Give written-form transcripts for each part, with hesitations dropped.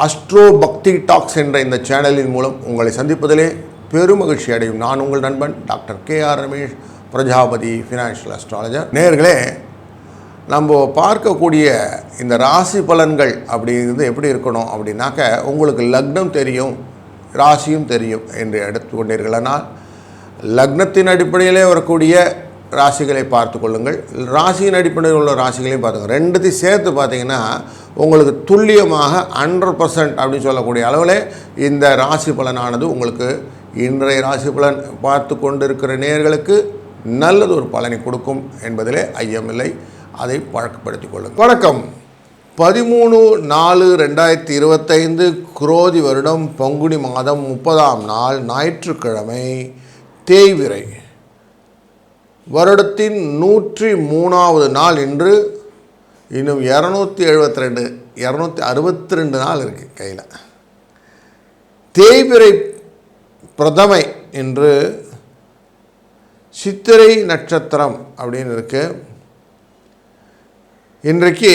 Astro பக்தி tax என்ற இந்த சேனலின் மூலம் உங்களை சந்திப்பதிலே பெருமகிழ்ச்சி அடையும் நான் உங்கள் நண்பன் doctor KR Ramesh, Prajapati financial astrologer. நேயர்களே, நம்ம பார்க்கக்கூடிய இந்த ராசி பலன்கள் அப்படிங்கிறது எப்படி இருக்கணும் அப்படின்னாக்க, உங்களுக்கு லக்னம் தெரியும், ராசியும் தெரியும் என்று எடுத்துக்கொண்டீர்களானால் லக்னத்தின் அடிப்படையிலே வரக்கூடிய ராசிகளை பார்த்து கொள்ளுங்கள், ராசியின் அடிப்படையில் உள்ள ராசிகளையும் பார்த்துங்க. ரெண்டுத்தையும் சேர்த்து பார்த்தீங்கன்னா உங்களுக்கு துல்லியமாக 100% அப்படின்னு சொல்லக்கூடிய அளவில் இந்த ராசி பலனானது உங்களுக்கு இன்றைய ராசி பலன் பார்த்து கொண்டிருக்கிற நேயர்களுக்கு நல்லது ஒரு பலனை கொடுக்கும் என்பதிலே ஐயமில்லை. அதை பழக்கப்படுத்திக் கொள்ளுங்கள். வணக்கம். 13/4/2025 குரோதி வருடம் பங்குனி மாதம் 30ஆம் நாள் ஞாயிற்றுக்கிழமை, தேய்பிறை, வருடத்தின் 103வது நாள். இன்று இன்னும் 262 நாள் இருக்குது கையில். தேய்பிறை பிரதமை என்று சித்திரை நட்சத்திரம் அப்படின்னு இருக்கு. இன்றைக்கு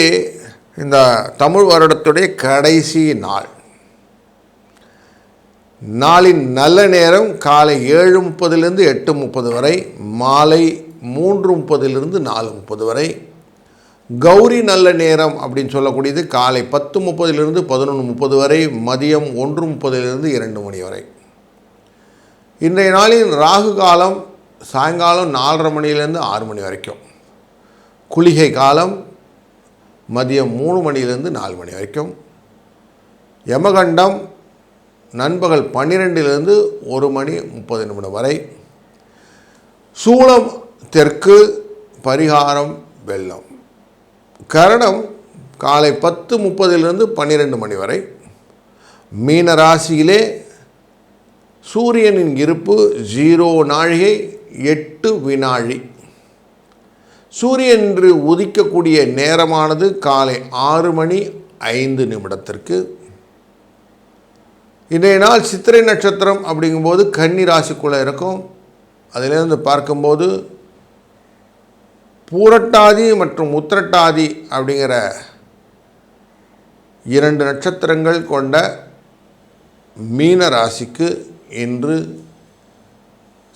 இந்த தமிழ் வருடத்துடைய கடைசி நாள். நாளின் நல்ல நேரம் காலை 7:30 8:30 வரை, மாலை 3:30 4:30 வரை. கௌரி நல்ல நேரம் அப்படின்னு சொல்லக்கூடியது காலை 10:30 11:30 வரை, மதியம் 1:30 2 மணி வரை. இன்றைய நாளின் ராகு காலம் சாயங்காலம் 4:30 6 மணி வரைக்கும். குளிகை காலம் மதியம் 3 4 மணி வரைக்கும். யமகண்டம் நண்பகல் 12 1:30 வரை. சூளம் தெற்கு, பரிகாரம் வெள்ளம். கரணம் காலை 10:30 12 மணி வரை. மீன ராசியிலே சூரியனின் இருப்பு 0 நாழிகை 8 வினாழி. சூரியன் இன்று உதிக்கக்கூடிய நேரமானது காலை 6:05 இன்றைய நாள் சித்திரை நட்சத்திரம் அப்படிங்கும்போது கன்னி ராசிக்குள்ளே இருக்கும். அதிலிருந்து பார்க்கும்போது பூரட்டாதி மற்றும் உத்திரட்டாதி அப்படிங்கிற 2 நட்சத்திரங்கள் கொண்ட மீன ராசிக்கு இன்று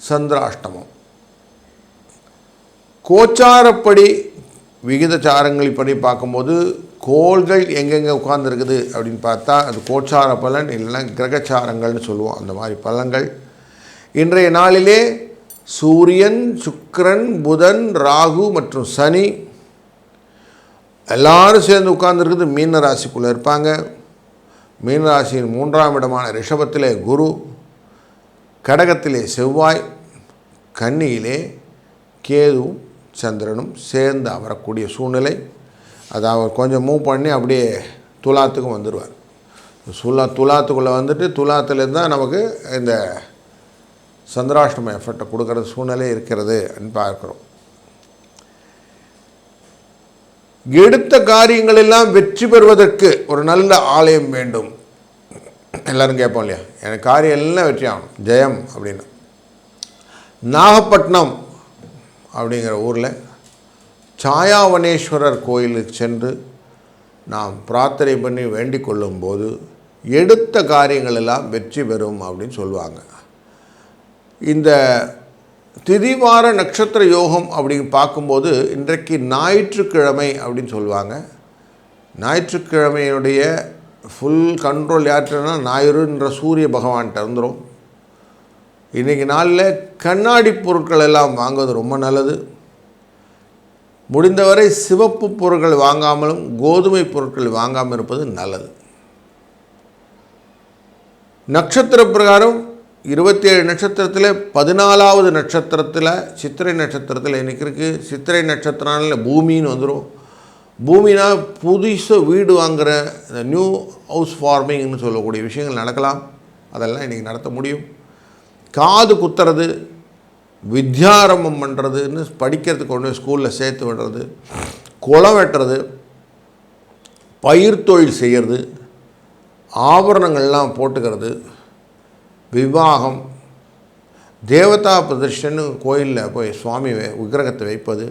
சந்திராஷ்டமம். கோச்சாரப்படி விகிதச்சாரங்கள் படி பார்க்கும்போது கோள்கள் எங்கெங்கே உட்கார்ந்துருக்குது அப்படின்னு பார்த்தா அது கோச்சார பலன், இல்லைன்னா கிரகச்சாரங்கள்னு சொல்லுவோம். அந்த மாதிரி பலன்கள் இன்றைய நாளிலே சூரியன், சுக்கிரன், புதன், ராகு மற்றும் சனி எல்லாரும் சேர்ந்து உட்கார்ந்துருக்குது மீன ராசிக்குள்ளே இருப்பாங்க. மீனராசியின் 3ஆம் இடமான ரிஷபத்திலே குரு, கடகத்திலே செவ்வாய், கன்னியிலே கேதுவும் சந்திரனும் சேர்ந்து அமரக்கூடிய சூழ்நிலை. அதை அவர் கொஞ்சம் மூவ் பண்ணி அப்படியே துலாத்துக்கும் வந்துடுவார். துலாத்துக்குள்ளே வந்துட்டு துலாத்துலேருந்து தான் நமக்கு இந்த சந்திராஷ்டம எஃபெக்டை கொடுக்குறது சூழ்நிலை இருக்கிறது பார்க்குறோம். எடுத்த காரியங்கள் எல்லாம் வெற்றி பெறுவதற்கு ஒரு நல்ல ஆலயம் வேண்டும். எல்லோரும் கேட்போம் இல்லையா, எனக்கு காரியம் எல்லாம் வெற்றி ஆகணும், ஜெயம் அப்படின்னு. நாகப்பட்டினம் அப்படிங்கிற ஊரில் சாயாவனேஸ்வரர் கோயிலுக்கு சென்று நாம் பிரார்த்தனை பண்ணி வேண்டிக் கொள்ளும்போது எடுத்த காரியங்கள் எல்லாம் வெற்றி பெறும் அப்படின்னு சொல்லுவாங்க. இந்த திதிவார நட்சத்திர யோகம் அப்படின்னு பார்க்கும்போது இன்றைக்கு ஞாயிற்றுக்கிழமை அப்படின்னு சொல்லுவாங்க. ஞாயிற்றுக்கிழமையுடைய ஃபுல் கண்ட்ரோல் யார்கிட்டனா ஞாயிறுன்ற சூரிய பகவான்கிட்ட இருந்துடும். இன்றைக்கி நாளில் கண்ணாடி பொருட்கள் எல்லாம் வாங்குவது ரொம்ப நல்லது. முடிந்தவரை சிவப்பு பொருட்கள் வாங்காமலும் கோதுமை பொருட்கள் வாங்காமல் இருப்பது நல்லது. நட்சத்திர பிரகாரம் 27 நட்சத்திரத்தில் 14வது நட்சத்திரத்தில் சித்திரை நட்சத்திரத்தில் இன்றைக்கி இருக்குது. சித்திரை நட்சத்திரனால பூமின்னு வந்துடும். பூமினா புதுசு வீடு வாங்குகிற இந்த நியூ ஹவுஸ் ஃபார்மிங்னு சொல்லக்கூடிய விஷயங்கள் நடக்கலாம். அதெல்லாம் இன்றைக்கி நடத்த முடியும். காது குத்துறது, வித்யாரம்பம் பண்ணுறதுன்னு படிக்கிறதுக்கு கொண்டு ஸ்கூலில் சேர்த்து விடுறது, குளம் வெட்டுறது, பயிர் தொழில் செய்கிறது, ஆபரணங்கள்லாம் போட்டுக்கிறது, விவாகம், தேவதா பிரதர்ஷன்னு கோயிலில் போய் சுவாமி விக்கிரகத்தை வைப்பது,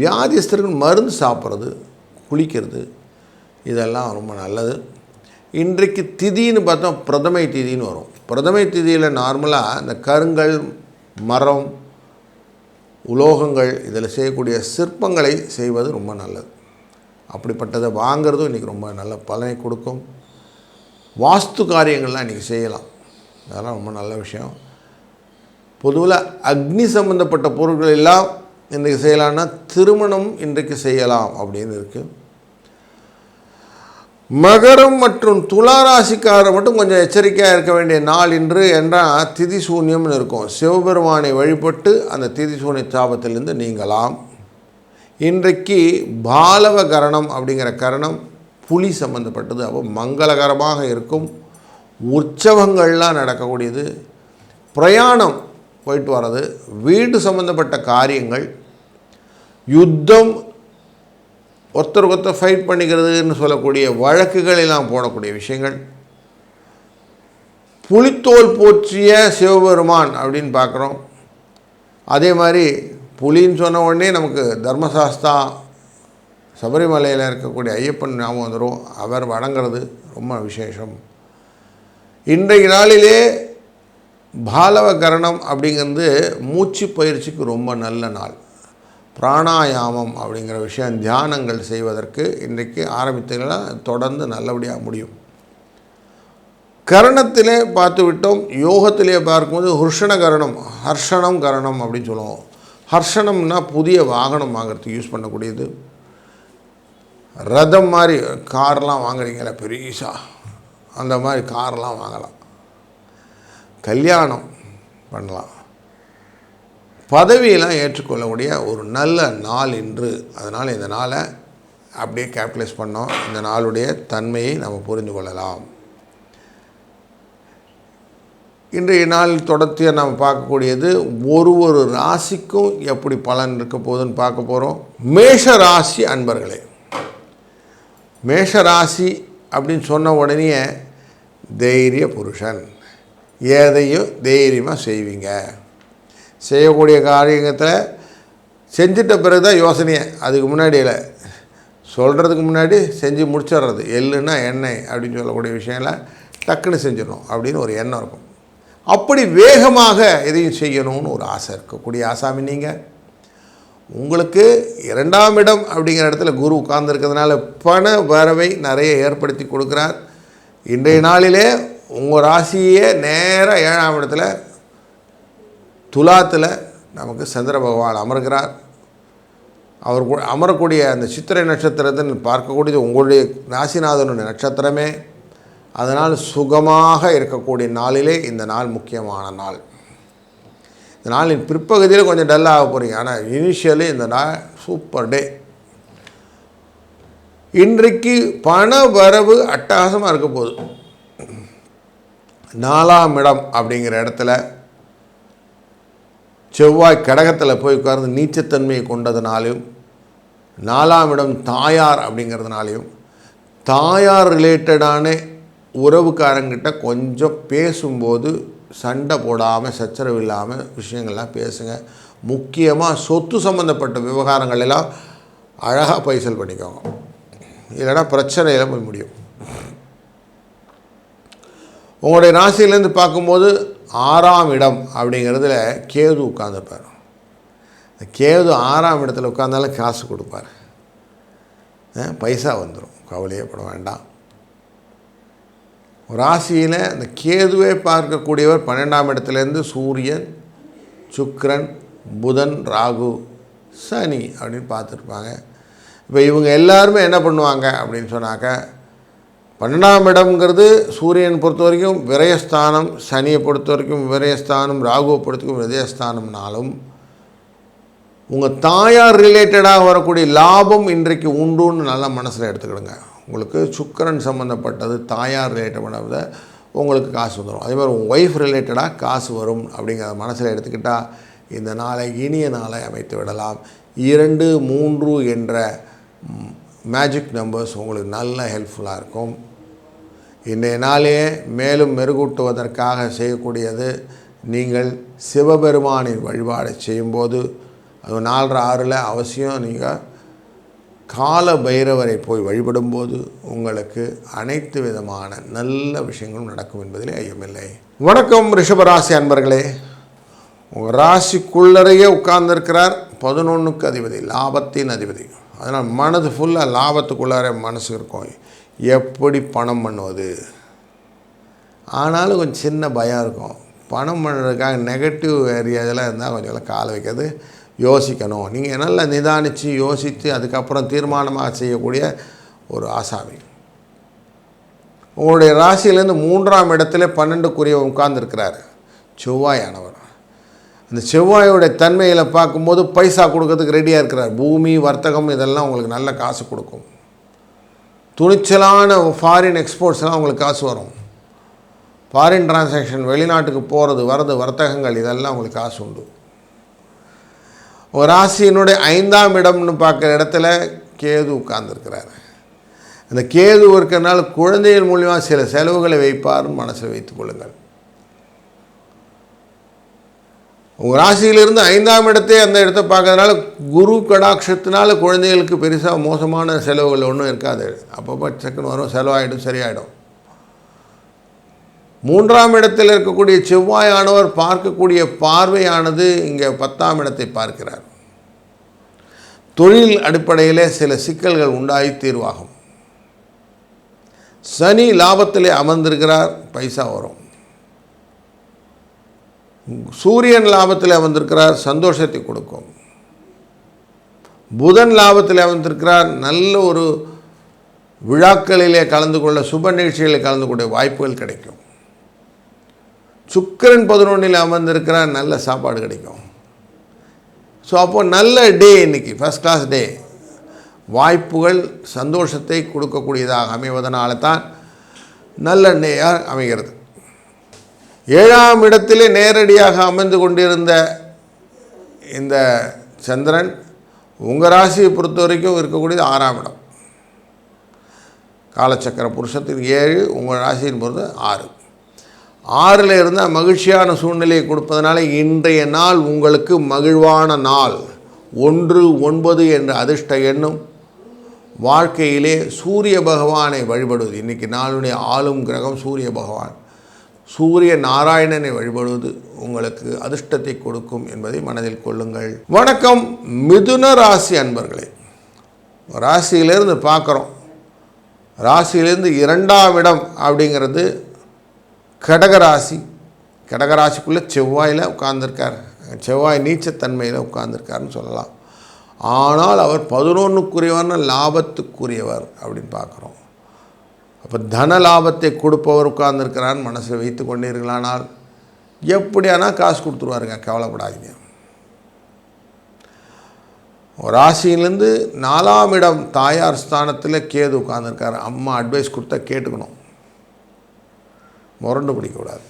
வியாதிஸ்தர்கள் மருந்து சாப்பிட்றது, குளிக்கிறது, இதெல்லாம் ரொம்ப நல்லது. இன்றைக்கு திதின்னு பார்த்தா பிரதமை திதின்னு வரும். பிரதமை திதியில் நார்மலாக இந்த கருங்கல், மரம், உலோகங்கள் இதில் செய்யக்கூடிய சிற்பங்களை செய்வது ரொம்ப நல்லது. அப்படிப்பட்டதை வாங்கிறதும் இன்றைக்கி ரொம்ப நல்ல பலனை கொடுக்கும். வாஸ்து காரியங்கள்லாம் இன்றைக்கி செய்யலாம், அதெல்லாம் ரொம்ப நல்ல விஷயம். பொதுவில் அக்னி சம்பந்தப்பட்ட பொருட்கள் எல்லாம் இன்றைக்கு செய்யலாம்னா திருமணம் இன்றைக்கு செய்யலாம் அப்படின்னு இருக்குது. மகரம் மற்றும் துலா ராசிக்காரர் மட்டும் கொஞ்சம் எச்சரிக்கையாக இருக்க வேண்டிய நாள் இன்று. என்றால் திதி சூன்யம்னு இருக்கும். சிவபெருமானை வழிபட்டு அந்த திதி சூன்ய சாபத்திலிருந்து நீங்கலாம். இன்றைக்கு பாலவ கரணம் அப்படிங்கிற கரணம் புலி சம்பந்தப்பட்டது. அப்போ மங்களகரமாக இருக்கும். உற்சவங்கள்லாம் நடக்கக்கூடியது. பிரயாணம் போயிட்டு வர்றது, வீடு சம்பந்தப்பட்ட காரியங்கள், யுத்தம், ஒருத்தருக்கு ஒருத்தர் ஃபைட் பண்ணிக்கிறதுன்னு சொல்லக்கூடிய வழக்குகள் எல்லாம் போடக்கூடிய விஷயங்கள். புலித்தோல் போற்றிய சிவபெருமான் அப்படின்னு பார்க்குறோம். அதே மாதிரி புலின்னு சொன்ன உடனே நமக்கு தர்மசாஸ்தா சபரிமலையில் இருக்கக்கூடிய ஐயப்பன் ஞாபகம் வந்துடும். அவர் வணங்குறது ரொம்ப விசேஷம். இன்றைய நாளிலே பாலவ கரணம் அப்படிங்கிறது மூச்சு பயிற்சிக்கு ரொம்ப நல்ல நாள். பிராணாயாமம் அப்படிங்கிற விஷயம், தியானங்கள் செய்வதற்கு இன்றைக்கு ஆரம்பித்தீங்கன்னா தொடர்ந்து நல்லபடியாக முடியும். கரணத்திலே பார்த்து விட்டோம். யோகத்திலே பார்க்கும்போது ஹர்ஷண கரணம், ஹர்ஷணம் கரணம் அப்படின்னு சொல்லுவோம். ஹர்ஷணம்னா புதிய வாகனம் வாங்கிறதுக்கு யூஸ் பண்ணக்கூடியது. ரதம் மாதிரி கார்லாம் வாங்குறீங்களா பெரிசா, அந்த மாதிரி கார்லாம் வாங்கலாம். கல்யாணம் பண்ணலாம். பதவியெல்லாம் ஏற்றுக்கொள்ளக்கூடிய ஒரு நல்ல நாள் இன்று. அதனால் இந்த நாளை அப்படியே கேப்டலைஸ் பண்ணோம். இந்த நாளுடைய தன்மையை நம்ம புரிந்து கொள்ளலாம். இன்றைய நாள் தொடர்ச்சியாக நம்ம பார்க்கக்கூடியது ஒரு ராசிக்கும் எப்படி பலன் இருக்க போகுதுன்னு பார்க்க போகிறோம். மேஷ ராசி அன்பர்களே, மேஷ ராசி அப்படின்னு சொன்ன உடனே தைரிய புருஷன், எதையும் தைரியமாக செய்வீங்க. செய்யக்கூடிய காரியத்தில் செஞ்சிட்ட பிறகு தான் யோசனையை, அதுக்கு முன்னாடியில் சொல்கிறதுக்கு முன்னாடி செஞ்சு முடிச்சிடுறது. எள்ளுன்னா எண்ணெய் அப்படின்னு சொல்லக்கூடிய விஷயம்லாம் டக்குன்னு செஞ்சிடணும் அப்படின்னு ஒரு எண்ணம் இருக்கும். அப்படி வேகமாக எதையும் செய்யணும்னு ஒரு ஆசை இருக்கக்கூடிய ஆசாமி நீங்கள். உங்களுக்கு 2ஆம் இடம் அப்படிங்கிற இடத்துல குரு உட்கார்ந்துருக்கிறதுனால பண வரவை நிறைய ஏற்படுத்தி கொடுக்குறார். இன்றைய நாளிலே உங்கள் ராசியே நேராக 7ஆம் இடத்துல துலாத்தில் நமக்கு சந்திர பகவான் அமர்கிறார். அவர் அமரக்கூடிய அந்த சித்திரை நட்சத்திரத்தை பார்க்கக்கூடியது உங்களுடைய ராசிநாதனுடைய நட்சத்திரமே. அதனால் சுகமாக இருக்கக்கூடிய நாளிலே இந்த நாள் முக்கியமான நாள். இந்த நாளின் பிற்பகுதியில் கொஞ்சம் டல்லாக போகிறீங்க, ஆனால் இனிஷியலி இந்த நாள் சூப்பர் டே. இன்றைக்கு பண வரவு அட்டகாசமாக இருக்க போகுது. 4ஆம் இடம் அப்படிங்கிற இடத்துல செவ்வாய் கடகத்தில் போய் உட்கார்ந்து நீச்சத்தன்மையை கொண்டதுனாலையும், 4ஆம் இடம் தாயார் அப்படிங்கிறதுனாலையும், தாயார் ரிலேட்டடான உறவுக்காரங்கிட்ட கொஞ்சம் பேசும்போது சண்டை போடாமல் சச்சரவு இல்லாமல் விஷயங்கள்லாம் பேசுங்க. முக்கியமாக சொத்து சம்மந்தப்பட்ட விவகாரங்கள் எல்லாம் அழகாக பைசல் பண்ணிக்கோங்க, இல்லைன்னா பிரச்சனையில் போய் முடியும். உங்களுடைய ராசியிலேருந்து பார்க்கும்போது 6ஆம் இடம் அப்படிங்கிறதுல கேது உட்காந்துருப்பார். கேது 6ஆம் இடத்துல உட்கார்ந்தாலும் காசு கொடுப்பார், பைசா வந்துடும், கவலையே பட வேண்டாம். ராசியில் அந்த கேதுவே பார்க்கக்கூடியவர் 12ஆம் இடத்துலேருந்து சூரியன், சுக்கிரன், புதன், ராகு, சனி அப்படின்னு பார்த்துருப்பாங்க. இப்போ இவங்க எல்லாருமே என்ன பண்ணுவாங்க அப்படின்னு சொன்னாக்க, 12ஆம் இடம்ங்கிறது சூரியன் பொறுத்த வரைக்கும் விரயஸ்தானம், சனியை பொறுத்த வரைக்கும் விரயஸ்தானம், ராகுவை பொறுத்த வரைக்கும் விரயஸ்தானம்னாலும் உங்கள் தாயார் ரிலேட்டடாக வரக்கூடிய லாபம் இன்றைக்கு உண்டுன்னு நல்லா மனசில் எடுத்துக்கிடுங்க. உங்களுக்கு சுக்கிரன் சம்மந்தப்பட்டது தாயார் ரிலேட்டடாக உங்களுக்கு காசு வந்துடும். அதே மாதிரி உங்கள் ஒய்ஃப் ரிலேட்டடாக காசு வரும் அப்படிங்கிறத மனசில் எடுத்துக்கிட்டால் இந்த நாளை இனிய நாளை அமைத்து விடலாம். 2, 3 என்ற மேஜிக் நம்பர்ஸ் உங்களுக்கு நல்ல ஹெல்ப்ஃபுல்லாக இருக்கும். இன்றைய நாளே மேலும் மெருகூட்டுவதற்காக செய்யக்கூடியது, நீங்கள் சிவபெருமானின் வழிபாடை செய்யும்போது அது 4:06 அவசியம் நீங்கள் கால பைரவரை போய் வழிபடும்போது உங்களுக்கு அனைத்து விதமான நல்ல விஷயங்களும் நடக்கும் என்பதிலே ஐயமில்லை. வணக்கம் ரிஷபராசி அன்பர்களே. உங்கள் ராசிக்குள்ளறையே உட்கார்ந்துருக்கிறார் 11க்கு அதிபதி, லாபத்தின் அதிபதி. அதனால் மனது ஃபுல்லாக லாபத்துக்குள்ளார மனசு இருக்கும். எப்படி பணம் பண்ணுவது, ஆனாலும் கொஞ்சம் சின்ன பயம் இருக்கும். பணம் பண்ணுறதுக்காக நெகட்டிவ் ஏரியாவில் இருந்தால் கொஞ்சம் கால வைக்கிறது யோசிக்கணும். நீங்கள் நல்லா நிதானித்து யோசித்து அதுக்கப்புறம் தீர்மானமாக செய்யக்கூடிய ஒரு ஆசாமி. உங்களுடைய ராசியிலேருந்து 3ஆம் இடத்துல 12க்குரிய உட்கார்ந்துருக்கிறார் செவ்வாயானவர். அந்த செவ்வாயோடைய தன்மையில் பார்க்கும்போது பைசா கொடுக்கறதுக்கு ரெடியாக இருக்கிறார். பூமி, வர்த்தகம் இதெல்லாம் உங்களுக்கு நல்ல காசு கொடுக்கும். துணிச்சலான ஃபாரின் எக்ஸ்போர்ட்ஸ்லாம் உங்களுக்கு காசு வரும். ஃபாரின் டிரான்சாக்ஷன், வெளிநாட்டுக்கு போகிறது வர்றது, வர்த்தகங்கள் இதெல்லாம் உங்களுக்கு காசு உண்டு. ஒரு ராசியினுடைய 5ஆம் இடம்னு பார்க்குற இடத்துல கேது உட்கார்ந்துருக்கிறார். அந்த கேது இருக்கிறனால குழந்தைகள் மூலியமாக சில செலவுகளை வைப்பார்னு மனசில் வைத்துக் கொள்ளுங்கள். உங்கள் ராசியிலிருந்து 5ஆம் இடத்தை அந்த இடத்தை பார்க்கறதுனால குரு கடாட்சத்தினால குழந்தைகளுக்கு பெருசாக மோசமான செலவுகள் ஒன்றும் இருக்காது. அப்பப்போ சக்குன்னு வரும், செலவாகிடும், சரியாயிடும். 3ஆம் இடத்தில் இருக்கக்கூடிய செவ்வாயானவர் பார்க்கக்கூடிய பார்வையானது இங்கே 10ஆம் இடத்தை பார்க்கிறார். தொழில் அடிப்படையிலே சில சிக்கல்கள் உண்டாகி தீர்வாகும். சனி லாபத்திலே அமர்ந்திருக்கிறார், பைசா வரும். சூரியன் லாபத்தில் அமர்ந்திருக்கிறார், சந்தோஷத்தை கொடுக்கும். புதன் லாபத்தில் அமர்ந்திருக்கிறார், நல்ல ஒரு விழாக்களிலே கலந்து கொள்ள, சுப நிகழ்ச்சிகளில் கலந்து கொள்ள வாய்ப்புகள் கிடைக்கும். சுக்கிரன் 11ல் அமர்ந்திருக்கிறார், நல்ல சாப்பாடு கிடைக்கும். ஸோ அப்போது நல்ல டே, இன்றைக்கி ஃபஸ்ட் கிளாஸ் டே. வாய்ப்புகள் சந்தோஷத்தை கொடுக்கக்கூடியதாக அமைவதனால தான் நல்ல டேயாக அமைகிறது. 7ஆம் இடத்திலே நேரடியாக அமர்ந்து கொண்டிருந்த இந்த சந்திரன் உங்கள் ராசியை பொறுத்த வரைக்கும் இருக்கக்கூடியது 6ஆம் இடம். காலச்சக்கர புருஷத்துக்கு 7, உங்கள் ராசியின் பொறுத்து 6. 6ல் இருந்தால் மகிழ்ச்சியான சூழ்நிலையை கொடுப்பதனால இன்றைய நாள் உங்களுக்கு மகிழ்வான நாள். 1, 9 என்ற அதிர்ஷ்ட எண்ணும். வாழ்க்கையிலே சூரிய பகவானை வழிபடுவது, இன்றைக்கி நாளுடைய ஆளும் கிரகம் சூரிய பகவான், சூரிய நாராயணனை வழிபடுவது உங்களுக்கு அதிர்ஷ்டத்தை கொடுக்கும் என்பதை மனதில் கொள்ளுங்கள். வணக்கம் மிதுன ராசி அன்பர்களே. ராசியிலேருந்து பார்க்குறோம், ராசியிலேருந்து 2ஆம் இடம் அப்படிங்கிறது கடகராசி. கடகராசிக்குள்ளே செவ்வாயில் உட்கார்ந்துருக்கார். செவ்வாய் நீச்சத்தன்மையில் உட்கார்ந்துருக்காருன்னு சொல்லலாம். ஆனால் அவர் 11க்குரியவர்னு லாபத்துக்குரியவர் அப்படின்னு பார்க்குறோம். அப்போ தன லாபத்தை கொடுப்பவர் உட்கார்ந்துருக்கிறான்னு மனசில் வைத்து கொண்டீர்களானால் எப்படியானா காசு கொடுத்துருவாருங்க, கவலைப்படாதீங்க. ராசியிலேருந்து 4ஆம் இடம் தாயார் ஸ்தானத்தில் கேது உட்கார்ந்துருக்காரு. அம்மா அட்வைஸ் கொடுத்தா கேட்டுக்கணும், முரண்டு பிடிக்கக்கூடாது.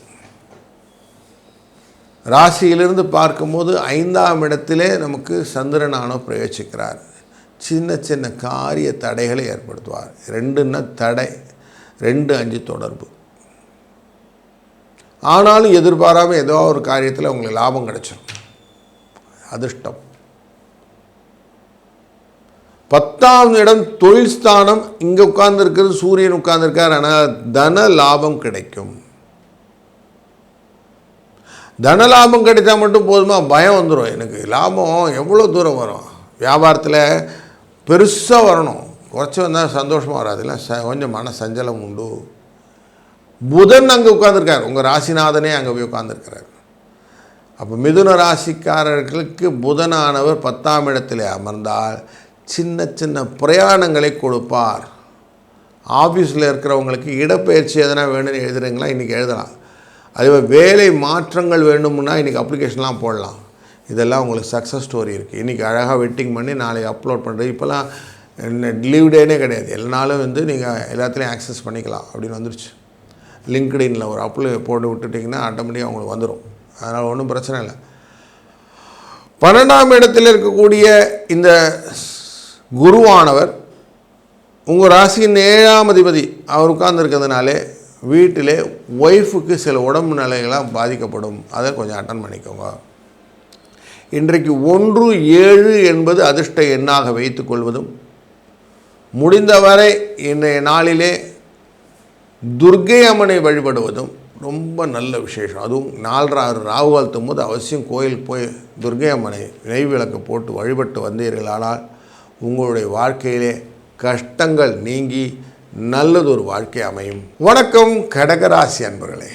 ராசியிலிருந்து பார்க்கும்போது 5ஆம் இடத்திலே நமக்கு சந்திரனானோ பிரவேசிக்கிறார். சின்ன சின்ன காரிய தடைகளை ஏற்படுத்துவார். 2ன்னா தடை, 2, 5 தொடர்பு. ஆனாலும் எதிர்பாராமல் ஏதோ ஒரு காரியத்தில் உங்களுக்கு லாபம் கிடைச்சிடும், அதிர்ஷ்டம். 10ஆம் இடம் தொழில் ஸ்தானம், இங்கே உட்கார்ந்துருக்கிறது சூரியன் உட்கார்ந்துருக்கார். ஆனால் தன லாபம் கிடைக்கும். தன லாபம் கிடைத்தா மட்டும் போதுமா? பயம் வந்துடும். எனக்கு லாபம் எவ்வளோ தூரம் வரும்? வியாபாரத்தில் பெருசாக வரணும், குறைச்சி வந்தால் சந்தோஷமாக வராது, இல்லை கொஞ்சம் மன சஞ்சலம் உண்டு. புதன் அங்கே உட்கார்ந்துருக்கார், உங்கள் ராசிநாதனே அங்கே போய் உட்கார்ந்துருக்கிறார். அப்போ மிதுன ராசிக்காரர்களுக்கு புதனானவர் 10ஆம் இடத்தில் அமர்ந்தால் சின்ன சின்ன பிரயாணங்களை கொடுப்பார். ஆஃபீஸில் இருக்கிறவங்களுக்கு இடப்பெயர்ச்சி எதனா வேணும்னு எழுதுறீங்களா, இன்றைக்கி எழுதலாம். அதே வேலை மாற்றங்கள் வேணும்னா இன்றைக்கி அப்ளிகேஷன்லாம் போடலாம். இதெல்லாம் உங்களுக்கு சக்ஸஸ் ஸ்டோரி இருக்குது. இன்றைக்கி அழகாக வெட்டிங் பண்ணி நாளைக்கு அப்லோட் பண்ணுறது. இப்போலாம் லீவ் டேனே கிடையாது, எல்லா நாளும் நீங்கள் எல்லாத்துலேயும் ஆக்சஸ் பண்ணிக்கலாம் அப்படின்னு வந்துருச்சு. லிங்க்டின்ல ஒரு போட்டு விட்டுட்டிங்கன்னா ஆட்டோமேட்டிக்காக உங்களுக்கு வந்துடும். அதனால் ஒன்றும் பிரச்சனை இல்லை. 12ஆம் இடத்தில் இருக்கக்கூடிய இந்த குருவானவர் உங்கள் ராசியின் 7ஆம் அதிபதி அவர் உட்கார்ந்துருக்கிறதுனாலே வீட்டிலே ஒய்ஃபுக்கு சில உடம்பு நிலைகளாக பாதிக்கப்படும். அதை கொஞ்சம் அட்டன் பண்ணிக்கோங்க. இன்றைக்கு 1, 7 என்பது அதிர்ஷ்ட எண்ணாக வைத்துக்கொள்வதும், முடிந்தவரை இன்றைய நாளிலே துர்க்கை அம்மனை வழிபடுவதும் ரொம்ப நல்ல விசேஷம். அதுவும் 4:30 ராகு காலத்தும் போது அவசியம் கோயில் போய் துர்க்கை அம்மனை நெய் விளக்கு போட்டு வழிபட்டு வந்தீர்களானால் உங்களுடைய வாழ்க்கையிலே கஷ்டங்கள் நீங்கி நல்லதொரு வாழ்க்கை அமையும். வணக்கம் கடகராசி அன்பர்களே.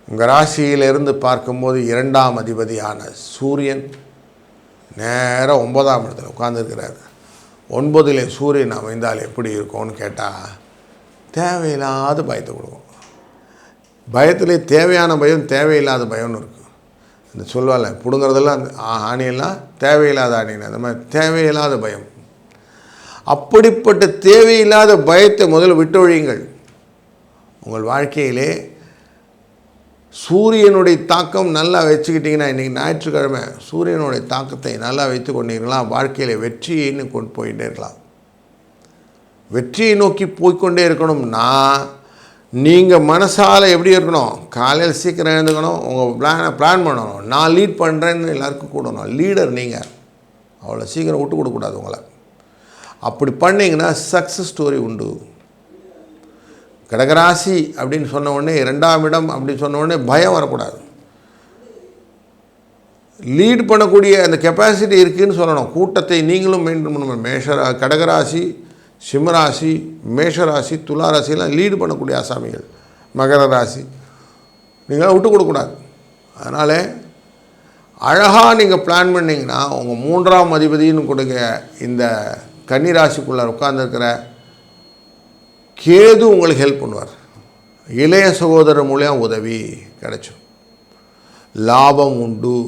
உங்கள் ராசியிலிருந்து பார்க்கும்போது 2ஆம் அதிபதியான சூரியன் நேராக 9ஆம் இடத்துல உட்கார்ந்துருக்கிறார். 9ல் சூரியன் அமைந்தால் எப்படி இருக்கும்னு கேட்டால் தேவையில்லாத பயத்தை கொடுக்கும். பயத்திலே தேவையான பயம், தேவையில்லாத பயம்னு இருக்கும். இந்த சொல்வால பிடுங்கிறதெல்லாம் ஆணியெல்லாம் தேவையில்லாத ஆணின்னு, அந்த மாதிரி தேவையில்லாத பயம். அப்படிப்பட்ட தேவையில்லாத பயத்தை முதல்ல விட்டு ஒழியுங்கள். உங்கள் வாழ்க்கையிலே சூரியனுடைய தாக்கம் நல்லா வச்சுக்கிட்டிங்கன்னா, இன்றைக்கி ஞாயிற்றுக்கிழமை சூரியனுடைய தாக்கத்தை நல்லா வைத்து கொண்டீங்களா வாழ்க்கையில் வெற்றின்னு கொண்டு போயிட்டே இருக்கலாம். வெற்றியை நோக்கி போய்கொண்டே இருக்கணும்னா நீங்கள் மனசால் எப்படி இருக்கணும்? காலையில் சீக்கிரம் எழுந்துக்கணும், உங்கள் பிளான் பண்ணணும். நான் லீட் பண்ணுறேன்னு எல்லாருக்கும் கூடணும். லீடர் நீங்கள் அவ்வளோ சீக்கிரம் விட்டு கொடுக்கக்கூடாது உங்களை. அப்படி பண்ணிங்கன்னா சக்ஸஸ் ஸ்டோரி உண்டு. கடகராசி அப்படின்னு சொன்ன உடனே 2ஆம் இடம் அப்படின்னு சொன்ன உடனே பயம் வரக்கூடாது. லீட் பண்ணக்கூடிய அந்த கெப்பாசிட்டி இருக்குதுன்னு சொல்லணும். கூட்டத்தை நீங்களும் மெயின்டைன் பண்ணணும். கடகராசி, சிம்மராசி, மேஷராசி, துளாராசிலாம் லீடு பண்ணக்கூடிய ஆசாமிகள். மகர ராசி நீங்கள் விட்டு கொடுக்கக்கூடாது. அதனால் அழகாக நீங்கள் பிளான் பண்ணிங்கன்னா உங்கள் 3ஆம் அதிபதினு கொடுங்க இந்த கன்னிராசிக்குள்ளே உட்கார்ந்துருக்கிற கேது உங்களுக்கு ஹெல்ப் பண்ணுவார். இளைய சகோதரர் மூலியம் உதவி கிடைக்கும். லாபம் உண்டு.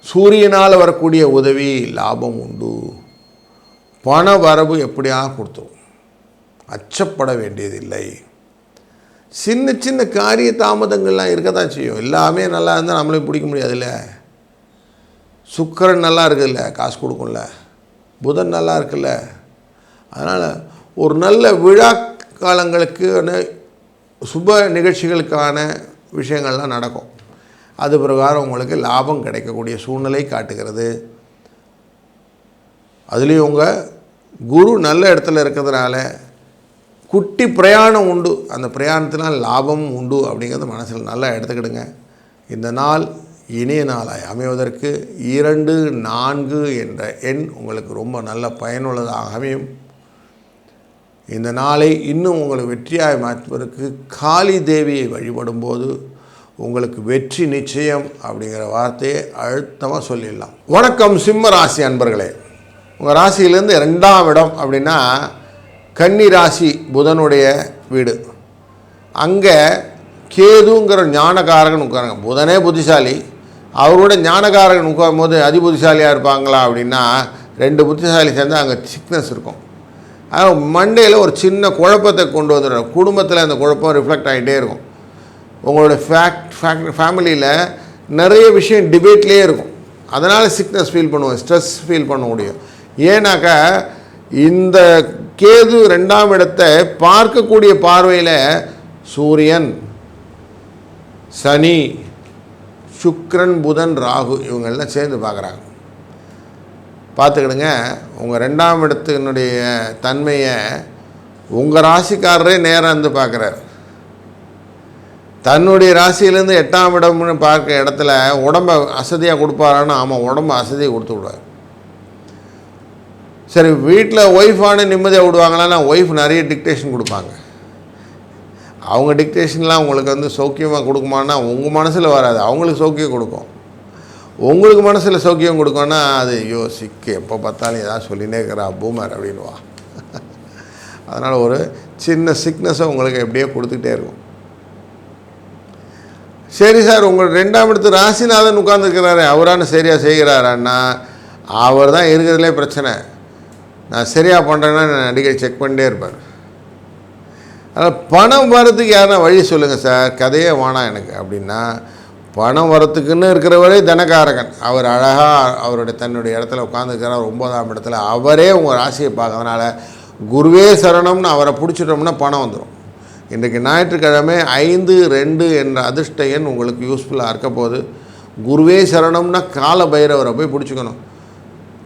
சூரியனால் வரக்கூடிய உதவி லாபம் உண்டு. பண வரவு எப்படியாக கொடுத்துரும். அச்சப்பட வேண்டியதில்லை. சின்ன சின்ன காரிய தாமதங்கள்லாம் இருக்க தான் செய்யும். எல்லாமே நல்லா இருந்தால் நம்மளே பிடிக்க முடியாதுல்ல. சுக்கிரன் நல்லா இருக்குல்ல, காசு கொடுக்கும்ல. புதன் நல்லா இருக்குல்ல. அதனால் ஒரு நல்ல விழா காலங்களுக்கான சுப நிகழ்ச்சிகளுக்கான விஷயங்கள்லாம் நடக்கும். அது பிரகாரம் உங்களுக்கு லாபம் கிடைக்கக்கூடிய சூழ்நிலை காட்டுகிறது. அதுலேயும் உங்கள் குரு நல்ல இடத்துல இருக்கிறதுனால குட்டி பிரயாணம் உண்டு. அந்த பிரயாணத்தினால் லாபம் உண்டு அப்படிங்கிறது மனசில் நல்லா எடுத்துக்கிடுங்க. இந்த நாள் இனிய நாளாய் அமைவதற்கு 2, 4 என்ற எண் உங்களுக்கு ரொம்ப நல்ல பயனுள்ளதாக அமையும். இந்த நாளை இன்னும் உங்களுக்கு வெற்றியாய் மாற்றுவதற்கு காளி தேவியை வழிபடும்போது உங்களுக்கு வெற்றி நிச்சயம் அப்படிங்கிற வார்த்தையை அழுத்தமாக சொல்லிடலாம். வணக்கம் சிம்ம ராசி அன்பர்களே. உங்கள் ராசியிலேருந்து 2ஆம் இடம் அப்படின்னா கன்னி ராசி, புதனுடைய வீடு. அங்கே கேதுங்கிற ஞானகாரகன் உட்காருங்க. புதனே புத்திசாலி, அவரோட ஞானகாரகன் உட்காரும் போது அதிபுத்திசாலியாக இருப்பாங்களா அப்படின்னா 2 புத்திசாலி சேர்ந்தால் அங்கே சிக்னஸ் இருக்கும். அது மண்டையில் ஒரு சின்ன குழப்பத்தை கொண்டு வந்துடும். குடும்பத்தில் அந்த குழப்பம் ரிஃப்ளெக்ட் ஆகிட்டே இருக்கும். உங்களோட ஃபேமிலியில் நிறைய விஷயம் டிபேட்லேயே இருக்கும். அதனால் சிக்னஸ் ஃபீல் பண்ணுவோம், ஸ்ட்ரெஸ் ஃபீல் பண்ண முடியும். ஏன்னாக்கா இந்த கேது 2ஆம் இடத்தை பார்க்கக்கூடிய பார்வையில் சூரியன், சனி, சுக்கிரன், புதன், ராகு இவங்கெல்லாம் சேர்ந்து பார்க்குறாங்க. பார்த்துக்கிடுங்க. உங்கள் 2ஆம் இடத்தினுடைய தன்மையை உங்கள் ராசிக்காரரே நேராக இருந்து பார்க்குறார். தன்னுடைய ராசியிலேருந்து 8ஆம் இடம்னு பார்க்குற இடத்துல உடம்பை அசதியாக கொடுப்பாரான்னு, ஆமாம் உடம்பை அசதியை கொடுத்து விடுவார். சரி, வீட்டில் ஒய்ஃபான நிம்மதியாக விடுவாங்களான்னா ஒய்ஃப் நிறைய டிக்டேஷன் கொடுப்பாங்க. அவங்க டிக்டேஷன்லாம் உங்களுக்கு சௌக்கியமாக கொடுக்குமான்னா உங்கள் மனசில் வராது, அவங்களுக்கு சௌக்கியம் கொடுக்கும். உங்களுக்கு மனசில் சௌக்கியம் கொடுக்கோன்னா அது ஐயோ சிக்கு, எப்போ பார்த்தாலும் ஏதாவது சொல்லினே இருக்கிறா பூமர் அப்படின்வா. அதனால் ஒரு சின்ன சிக்னஸை உங்களுக்கு எப்படியோ கொடுத்துக்கிட்டே இருக்கும். சரி சார், உங்கள் 2ஆம் இடத்து ராசிநாதன் உட்கார்ந்துருக்கிறாரு, அவரான சரியாக செய்கிறாரான்னா அவர் தான் இருக்கிறதுலே பிரச்சனை. நான் சரியாக பண்ணுறேன்னா நான் அடிக்கடி செக் பண்ணிட்டே இருப்பார். அதனால் பணம் வரத்துக்கு யாருன்னா வழி சொல்லுங்கள் சார், கதையே வேணாம் எனக்கு அப்படின்னா, பணம் வரத்துக்குன்னு இருக்கிறவரே தனகாரகன். அவர் அழகாக அவருடைய தன்னுடைய இடத்துல உட்காந்துருக்கிறார் 9ஆம் இடத்துல. அவரே உங்கள் ராசியை பார்க்கறதுனால குருவே சரணம்னு அவரை பிடிச்சிட்டோம்னா பணம் வந்துடும். இன்றைக்கு ஞாயிற்றுக்கிழமை 5-2 என்ற அதிர்ஷ்ட எண் உங்களுக்கு யூஸ்ஃபுல்லாக இருக்க போது. குருவே சரணம்னா கால பைரவரை போய் பிடிச்சிக்கணும்.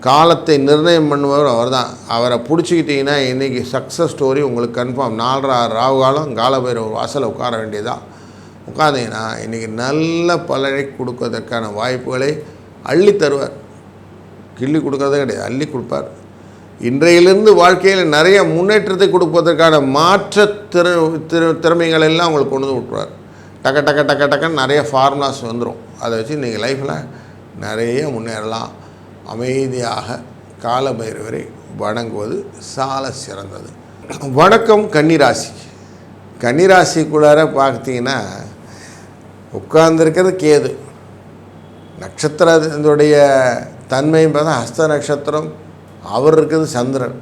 காலத்தை நிர்ணயம் பண்ணுபவர் அவர் தான். அவரை பிடிச்சிக்கிட்டிங்கன்னா இன்றைக்கி சக்ஸஸ் ஸ்டோரி உங்களுக்கு கன்ஃபார்ம். 4:30 ராகு காலம் காலபைரவர் வாசலை உட்கார வேண்டியதான். உட்காந்திங்கன்னா இன்றைக்கி நல்ல பலனை கொடுப்பதற்கான வாய்ப்புகளை அள்ளி தருவார். கிள்ளி கொடுக்கறதே கிடையாது, அள்ளி கொடுப்பார். இன்றையிலிருந்து வாழ்க்கையில் நிறைய முன்னேற்றத்தை கொடுப்பதற்கான மாற்ற திறமைகள் எல்லாம் உங்களுக்கு கொண்டு வந்து விட்டுருவார். டக்க டக்க டக்க டக்குன்னு நிறைய ஃபார்முலாஸ் வந்துடும். அதை வச்சு நீங்கள் லைஃப்பில் நிறைய முன்னேறலாம். அமைதியாக காலபைரவரை வணங்குவது சால சிறந்தது. வணக்கம் கன்னிராசி. கன்னிராசிக்குள்ளார பார்த்தீங்கன்னா உட்கார்ந்துருக்கிறது கேது. நட்சத்திரத்தினுடைய தன்மையும் பார்த்தா ஹஸ்த நட்சத்திரம், அவர் இருக்கிறது சந்திரன்.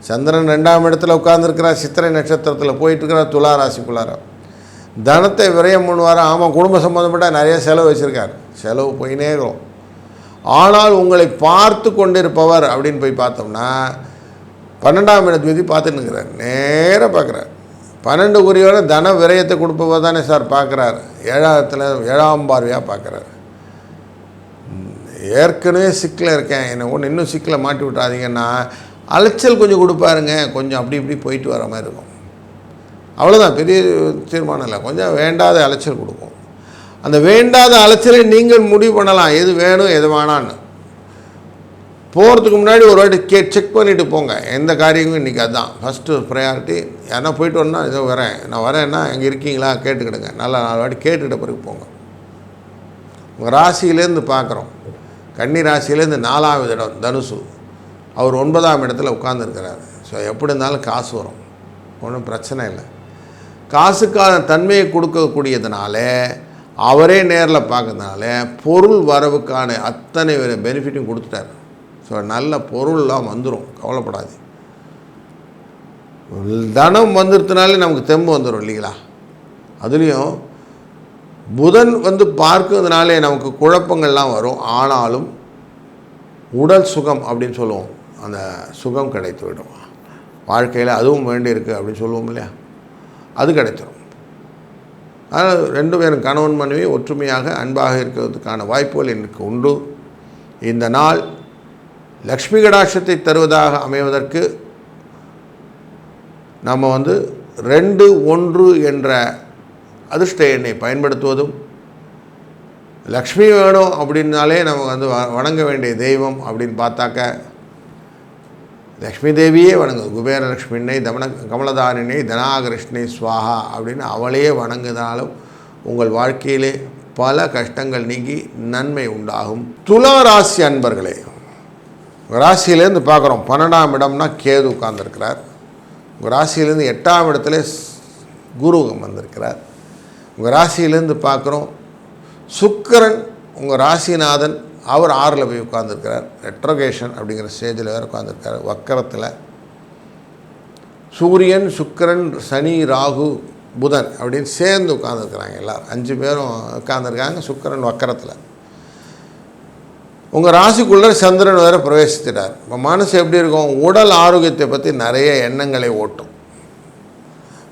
சந்திரன் 2ஆம் இடத்துல உட்கார்ந்துருக்கிறார். சித்திரை நட்சத்திரத்தில் போயிட்டுருக்கிறார் துலா ராசிக்குள்ளார. தனத்தை விரயம் பண்ணுவார். ஆமாம், குடும்ப சம்மந்தப்பட்ட நிறைய செலவு வச்சுருக்கார். செலவு போயினே இருக்கும். ஆனால் உங்களை பார்த்து கொண்டிருப்பவர் அப்படின்னு போய் பார்த்தோம்னா 12ஆம் இடத்து பார்த்துன்னு இருக்கிறார். நேராக பார்க்குறார். 12 தன விரயத்தை கொடுப்பவர் தானே சார் பார்க்குறார். 7ஆம் பார்வையாக பார்க்குறார். ஏற்கனவே சிக்கில் இருக்கேன், என்னை ஒன்று இன்னும் சிக்கில் மாட்டி விட்றாதீங்கன்னா அலைச்சல் கொஞ்சம் கொடுப்பாருங்க. கொஞ்சம் அப்படி இப்படி போயிட்டு வர மாதிரி இருக்கும். அவ்வளோதான், பெரிய தீர்மானம் இல்லை. கொஞ்சம் வேண்டாத அலைச்சல் கொடுக்கும். அந்த வேண்டாத அலைச்சலை நீங்கள் முடிவு பண்ணலாம், எது வேணும் எது வேணான்னு. போகிறதுக்கு முன்னாடி ஒரு வாட்டி செக் பண்ணிவிட்டு போங்க. எந்த காரியமும் இன்றைக்கி அதுதான் ஃபஸ்ட்டு ப்ரையாரிட்டி. யாரா போயிட்டு வரணும்னா ஏதோ வரேன், நான் வரேன்னா எங்கே இருக்கீங்களா கேட்டுக்கிடுங்க. நல்லா 4 வாட்டி கேட்டுக்கிட்ட பிறகு போங்க. உங்கள் ராசியிலேருந்து பார்க்குறோம். கன்னி ராசியிலேருந்து 4ஆவது இடம் தனுசு. அவர் 9ஆம் இடத்துல உட்கார்ந்துருக்கிறார். ஸோ எப்படி இருந்தாலும் காசு வரும், ஒன்றும் பிரச்சனை இல்லை. காசுக்கான தன்மையை கொடுக்கக்கூடியதுனால அவரே நேரில் பார்க்கறதுனால பொருள் வரவுக்கான அத்தனை பெனிஃபிட்டும் கொடுத்துட்டார். ஸோ நல்ல பொருள்லாம் வந்துடும், கவலைப்படாது. தனம் வந்துடுறதுனாலே நமக்கு தெம்பு வந்துடும் இல்லைங்களா. அதுலேயும் புதன் பார்க்கறதுனாலே நமக்கு குழப்பங்கள்லாம் வரும். ஆனாலும் உடல் சுகம் அப்படின்னு சொல்லுவோம், அந்த சுகம் கிடைத்து விடும். வாழ்க்கையில் அதுவும் வேண்டியிருக்கு அப்படின்னு சொல்லுவோம் இல்லையா, அது கிடைச்சிடும். அதனால் 2 பேரும் கணவன் மனைவி ஒற்றுமையாக அன்பாக இருக்கிறதுக்கான வாய்ப்புகள் எனக்கு உண்டு. இந்த நாள் லக்ஷ்மி கடாட்சத்தை தருவதாக அமைவதற்கு நம்ம 2-1 என்ற அதிர்ஷ்ட எண்ணை பயன்படுத்துவதும், லக்ஷ்மி வேணும் அப்படின்னாலே நம்ம வணங்க வேண்டிய தெய்வம் அப்படின்னு பார்த்தாக்க லக்ஷ்மி தேவியே வணங்குது. குபேர லக்ஷ்மினை கமலதாரிணை தனாகிருஷ்ணை ஸ்வாஹா அப்படின்னு அவளையே வணங்குனாலும் உங்கள் வாழ்க்கையிலே பல கஷ்டங்கள் நீங்கி நன்மை உண்டாகும். துலா ராசி அன்பர்களே, ராசியிலேருந்து பார்க்குறோம் 12ஆம் இடம்னா கேது உட்கார்ந்துருக்கிறார். உங்கள் ராசியிலேருந்து 8ஆம் இடத்துல குரு வந்திருக்கிறார். உங்கள் ராசியிலேருந்து பார்க்குறோம் சுக்கிரன் உங்கள் ராசிநாதன், அவர் 6ல் போய் உட்கார்ந்துருக்கிறார். ரெட்ரோகேஷன் அப்படிங்கிற ஸ்டேஜில் வேறு உட்கார்ந்துருக்கார் வக்கரத்தில். சூரியன் சுக்கிரன் சனி ராகு புதன் அப்படின்னு சேர்ந்து உட்கார்ந்துருக்குறாங்க. எல்லோரும் 5 பேரும் உட்கார்ந்துருக்காங்க. சுக்கிரன் வக்கரத்தில். உங்கள் ராசிக்குள்ளே சந்திரன் வேறு பிரவேசித்துட்டார். இப்போ மனசு எப்படி இருக்கும், உடல் ஆரோக்கியத்தை பற்றி நிறைய எண்ணங்களை ஓட்டும்.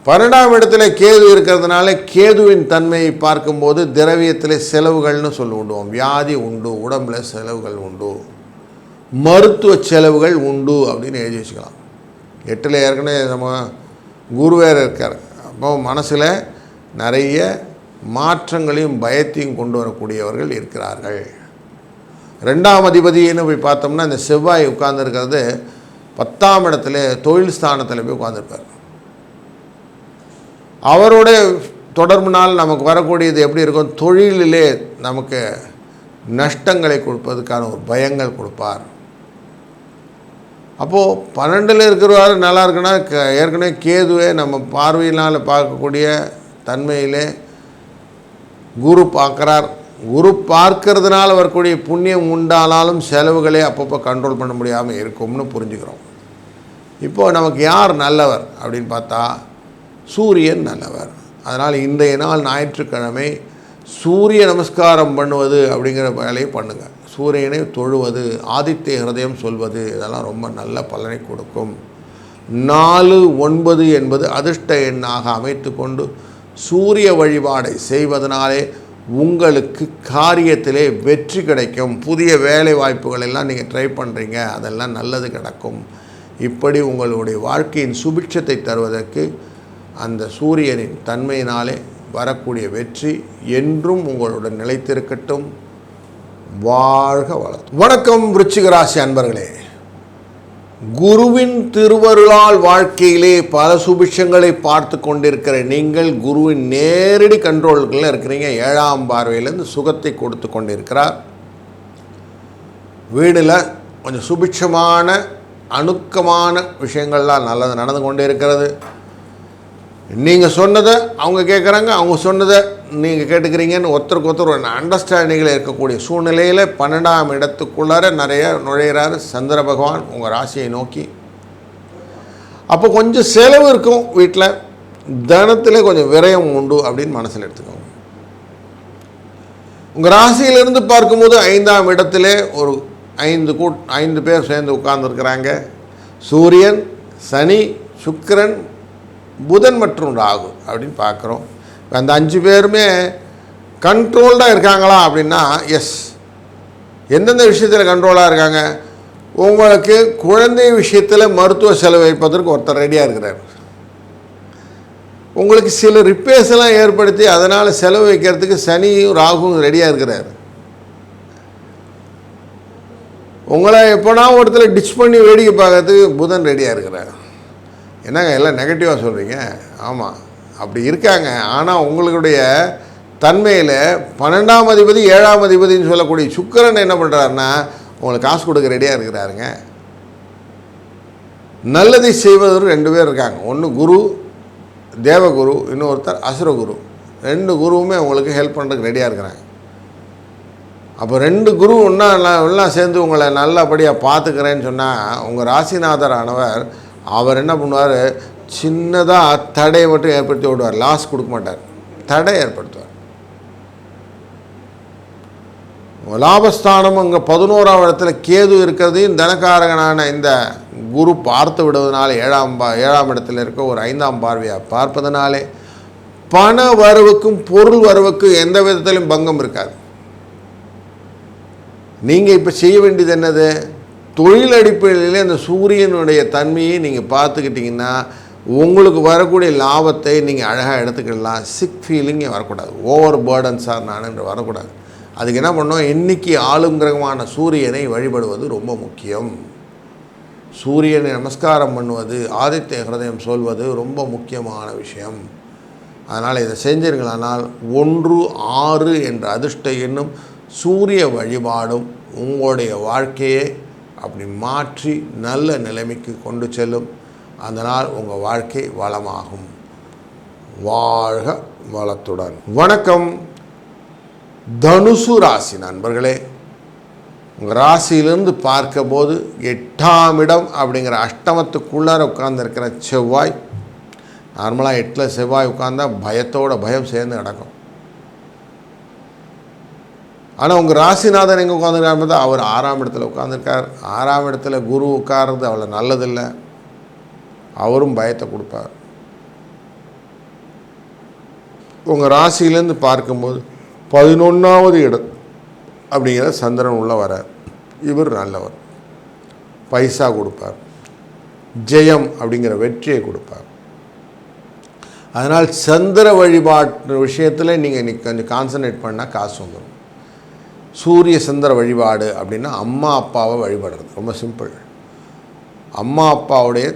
12ஆம் இடத்துல கேது இருக்கிறதுனால கேதுவின் தன்மையை பார்க்கும்போது திரவியத்தில் செலவுகள்னு சொல்லுவோம். வியாதி உண்டு, உடம்பில் செலவுகள் உண்டு, மருத்துவ செலவுகள் உண்டு அப்படின்னு எழுதி வச்சுக்கலாம். 8ல் ஏற்கனவே நம்ம குருவேர் இருக்கார். அப்போ மனசில் நிறைய மாற்றங்களையும் பயத்தையும் கொண்டு வரக்கூடியவர்கள் இருக்கிறார்கள். 2ஆம் அதிபதினு போய் பார்த்தோம்னா இந்த செவ்வாய் உட்கார்ந்துருக்கிறது 10ஆம் இடத்துல தொழில் ஸ்தானத்தில் போய் உட்கார்ந்துருப்பார். அவரோட தொடர்புனால் நமக்கு வரக்கூடியது எப்படி இருக்கும், தொழிலிலே நமக்கு நஷ்டங்களை கொடுப்பதற்கான ஒரு பயங்கள் கொடுப்பார். அப்போது 12ல் இருக்கிறவாறு நல்லா இருக்குன்னா ஏற்கனவே கேதுவே நம்ம பார்வையினால் பார்க்கக்கூடிய தன்மையிலே குரு பார்க்குறார். குரு பார்க்கறதுனால வரக்கூடிய புண்ணியம் உண்டானாலும் செலவுகளே அப்பப்போ கண்ட்ரோல் பண்ண முடியாமல் இருக்கும்னு புரிஞ்சுக்கிறோம். இப்போது நமக்கு யார் நல்லவர் அப்படின்னு பார்த்தா சூரியன் நல்லவர். அதனால் இன்றைய நாள் ஞாயிற்றுக்கிழமை சூரிய நமஸ்காரம் பண்ணுவது அப்படிங்கிற வேலையை பண்ணுங்கள். சூரியனை தொழுவது, ஆதித்ய ஹிருதயம் சொல்வது, இதெல்லாம் ரொம்ப நல்ல பலனை கொடுக்கும். 4-9 என்பது அதிர்ஷ்ட எண்ணாக அமைத்து கொண்டு சூரிய வழிபாடை செய்வதனாலே உங்களுக்கு காரியத்திலே வெற்றி கிடைக்கும். புதிய வேலை வாய்ப்புகள் எல்லாம் நீங்கள் ட்ரை பண்ணுறீங்க, அதெல்லாம் நல்லது கிடக்கும். இப்படி உங்களுடைய வாழ்க்கையின் சுபிட்சத்தை தருவதற்கு அந்த சூரியனின் தன்மையினாலே வரக்கூடிய வெற்றி என்றும் உங்களுடன் நிலைத்திருக்கட்டும். வாழ்க வளர்த்து. வணக்கம் விருச்சிக ராசி அன்பர்களே. குருவின் திருவருளால் வாழ்க்கையிலே பல சுபிட்சங்களை பார்த்து கொண்டிருக்கிற நீங்கள் குருவின் நேரடி கண்ட்ரோல்களில் இருக்கிறீங்க. 7ஆம் பார்வையிலேருந்து சுகத்தை கொடுத்து கொண்டிருக்கிறார். வீடில் கொஞ்சம் சுபிட்சமான அணுக்கமான விஷயங்கள்லாம் நல்லது நடந்து கொண்டே இருக்கிறது. நீங்கள் சொன்னதை அவங்க கேட்குறாங்க, அவங்க சொன்னதை நீங்கள் கேட்டுக்கிறீங்கன்னு ஒருத்தருக்கு ஒருத்தர் ஒரு அண்டர்ஸ்டாண்டிங்கில் இருக்கக்கூடிய சூழ்நிலையில் 12ஆம் இடத்துக்குள்ளார நிறைய நுழையிறாரு சந்திர பகவான் உங்கள் ராசியை நோக்கி. அப்போ கொஞ்சம் செலவு இருக்கும், வீட்டில் தனத்தில் கொஞ்சம் விரயம் உண்டு அப்படின்னு மனசில் எடுத்துக்கோங்க. உங்கள் ராசியிலிருந்து பார்க்கும்போது 5ஆம் இடத்துல ஒரு 5 பேர் சேர்ந்து உட்கார்ந்துருக்கிறாங்க. சூரியன், சனி, சுக்கிரன், புதன் மற்றும் ராகு அப்படின்னு பார்க்குறோம். அந்த 5 பேருமே கண்ட்ரோல்டாக இருக்காங்களா அப்படின்னா எஸ். எந்தெந்த விஷயத்தில் கண்ட்ரோலாக இருக்காங்க? உங்களுக்கு குழந்தை விஷயத்தில் மருத்துவ செலவு வைப்பதற்கு ஒருத்தர் ரெடியாக இருக்கிறார். உங்களுக்கு சில ரிப்பேர்ஸ் எல்லாம் ஏற்படுத்தி அதனால் செலவு வைக்கிறதுக்கு சனியும் ராகுவும் ரெடியாக இருக்கிறார். உங்களை எப்போனா ஒரு இடத்துல டிச் பண்ணி வேடிக்கை பார்க்கறதுக்கு புதன் ரெடியாக இருக்கிறார். என்னங்க எல்லாம் நெகட்டிவாக சொல்கிறீங்க? ஆமாம், அப்படி இருக்காங்க. ஆனால் உங்களுடைய தன்மையில் 12ஆம் அதிபதி 7ஆம் அதிபதினு சொல்லக்கூடிய சுக்கிரன் என்ன பண்ணுறாருன்னா உங்களுக்கு காசு கொடுக்க ரெடியாக இருக்கிறாருங்க. நல்லதை செய்வதற்கு 2 பேர் இருக்காங்க. ஒன்று குரு தேவகுரு, இன்னொருத்தர் அசுரகுரு. 2 குருவுமே உங்களுக்கு ஹெல்ப் பண்ணுறதுக்கு ரெடியாக இருக்கிறாங்க. அப்போ 2 குரு எல்லாம் சேர்ந்து உங்களை நல்லபடியாக பார்த்துக்கிறேன்னு சொன்னால் உங்கள் ராசிநாதரானவர் அவர் என்ன பண்ணுவார்? சின்னதாக தடையை மட்டும் ஏற்படுத்தி விடுவார். லாஸ் கொடுக்க மாட்டார், தடை ஏற்படுத்துவார். லாபஸ்தானம் அங்கே 11ஆம் இடத்துல கேது இருக்கிறதையும் தனக்காரகனான இந்த குரு பார்த்து விடுவதனால 7ஆம் இடத்துல இருக்க ஒரு 5ஆம் பார்வையாக பார்ப்பதனாலே பண வரவுக்கும் பொருள் வரவுக்கும் எந்த விதத்திலும் பங்கம் இருக்காது. நீங்கள் இப்போ செய்ய வேண்டியது என்னது? தொழில் அடிப்படையில் அந்த சூரியனுடைய தன்மையை நீங்கள் பார்த்துக்கிட்டிங்கன்னா உங்களுக்கு வரக்கூடிய லாபத்தை நீங்கள் அழகாக எடுத்துக்கிடலாம். சிக் ஃபீலிங்கே வரக்கூடாது, ஓவர் பேர்டன்ஸாக நான் வரக்கூடாது. அதுக்கு என்ன பண்ணோம்? இன்றைக்கி ஆளும் கிரகமான சூரியனை வழிபடுவது ரொம்ப முக்கியம். சூரியனை நமஸ்காரம் பண்ணுவது, ஆதித்ய ஹிருதயம் சொல்வது ரொம்ப முக்கியமான விஷயம். அதனால் இதை செஞ்சீர்களானால் 1, 6 என்ற அதிர்ஷ்ட எண்ணும் சூரிய வழிபாடும் உங்களுடைய வாழ்க்கையை அப்படி மாற்றி நல்ல நிலைமைக்கு கொண்டு செல்லும். அதனால் உங்கள் வாழ்க்கை வளமாகும். வாழ்க வளத்துடன். வணக்கம் தனுசு ராசி நண்பர்களே. உங்கள் ராசியிலிருந்து பார்க்கும்போது 8ஆம் இடம் அப்படிங்கிற அஷ்டமத்துக்குள்ளார உட்கார்ந்துருக்கிற செவ்வாய். நார்மலாக 8ல் செவ்வாய் உட்கார்ந்தா பயம் சேர்ந்து நடக்கும். ஆனால் உங்கள் ராசிநாதன் எங்கே உட்காந்துருக்காரு பார்த்தா அவர் 6ஆம் இடத்துல உட்காந்துருக்கார். 6ஆம் இடத்துல குரு உட்கார்றது அவ்வளோ நல்லதில்லை, அவரும் பயத்தை கொடுப்பார். உங்கள் ராசியிலேருந்து பார்க்கும்போது 11ஆவது இடம் அப்படிங்கிற சந்திரன் உள்ள வரார். இவர் நல்லவர், பைசா கொடுப்பார், ஜெயம் அப்படிங்கிற வெற்றியை கொடுப்பார். அதனால் சந்திர வழிபாட்டு விஷயத்தில் நீங்கள் கொஞ்சம் கான்சன்ட்ரேட் பண்ணால் காசு வந்துடும். சூரிய சந்திர வழிபாடு அப்படின்னா அம்மா அப்பாவை வழிபடுறது ரொம்ப சிம்பிள். அம்மா அப்பாவுடைய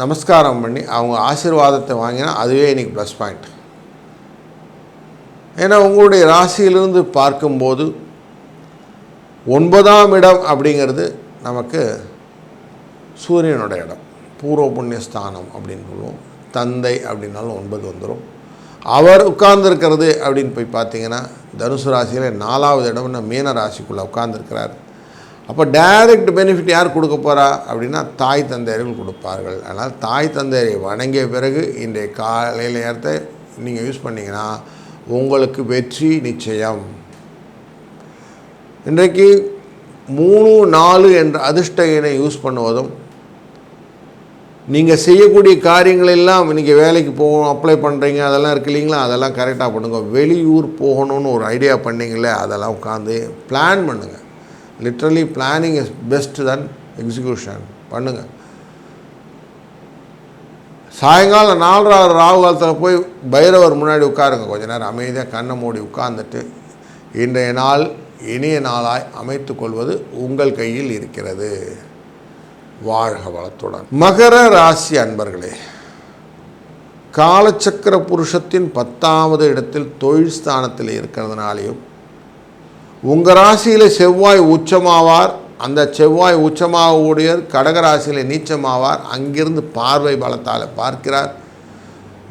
நமஸ்காரம் பண்ணி அவங்க ஆசீர்வாதத்தை வாங்கினா அதுவே இன்றைக்கி ப்ளஸ் பாயிண்ட். ஏன்னா உங்களுடைய ராசியிலிருந்து பார்க்கும்போது 9ஆம் இடம் அப்படிங்கிறது நமக்கு சூரியனோட இடம், பூர்வ புண்ணியஸ்தானம் அப்படின்னு சொல்லுவோம். தந்தை அப்படின்னாலும் 9 வந்துடும். அவர் உட்கார்ந்துருக்கிறது அப்படின்னு போய் பார்த்தீங்கன்னா தனுசு ராசியில் 4ஆவது இடம்னு மீன ராசிக்குள்ளே உட்கார்ந்துருக்கிறார். அப்போ டைரக்ட் பெனிஃபிட் யார் கொடுக்க போகிறா அப்படின்னா தாய் தந்தையர்கள் கொடுப்பார்கள். அதனால் தாய் தந்தையரை வணங்கிய பிறகு இன்றைய காலையில் நேரத்தை நீங்கள் யூஸ் பண்ணிங்கன்னா உங்களுக்கு வெற்றி நிச்சயம். இன்றைக்கு 3, 4 என்ற அதிர்ஷ்ட எண்ணை யூஸ் பண்ணுவதும் நீங்கள் செய்யக்கூடிய காரியங்கள் எல்லாம் நீங்கள் வேலைக்கு போகணும், அப்ளை பண்ணுறீங்க, அதெல்லாம் இருக்கு இல்லைங்களா, அதெல்லாம் கரெக்டாக பண்ணுங்க. வெளியூர் போகணுன்னு ஒரு ஐடியா பண்ணிங்களே, அதெல்லாம் உட்காந்து பிளான் பண்ணுங்கள். Literally planning is best then execution. பண்ணுங்கள். சாயங்காலம் 4:30 ராகு காலத்தில் போய் பைரவர் முன்னாடி உட்காருங்க. கொஞ்ச நேரம் அமைதியாக கண்ணை மூடி உட்கார்ந்துட்டு, இன்றைய நாள் இனிய நாளாய் அமைத்து கொள்வது உங்கள் கையில் இருக்கிறது. வாழ்க வளத்துடன். மகர ராசி அன்பர்களே, காலச்சக்கர புருஷத்தின் 10வது இடத்தில் தொழில் ஸ்தானத்தில் இருக்கிறதுனாலையும், உங்கள் ராசியில் செவ்வாய் உச்சமாவார். அந்த செவ்வாய் உச்சமாகக்கூடியவர் கடகராசியில் நீச்சமாவார். அங்கிருந்து பார்வை பலத்தால் பார்க்கிறார்.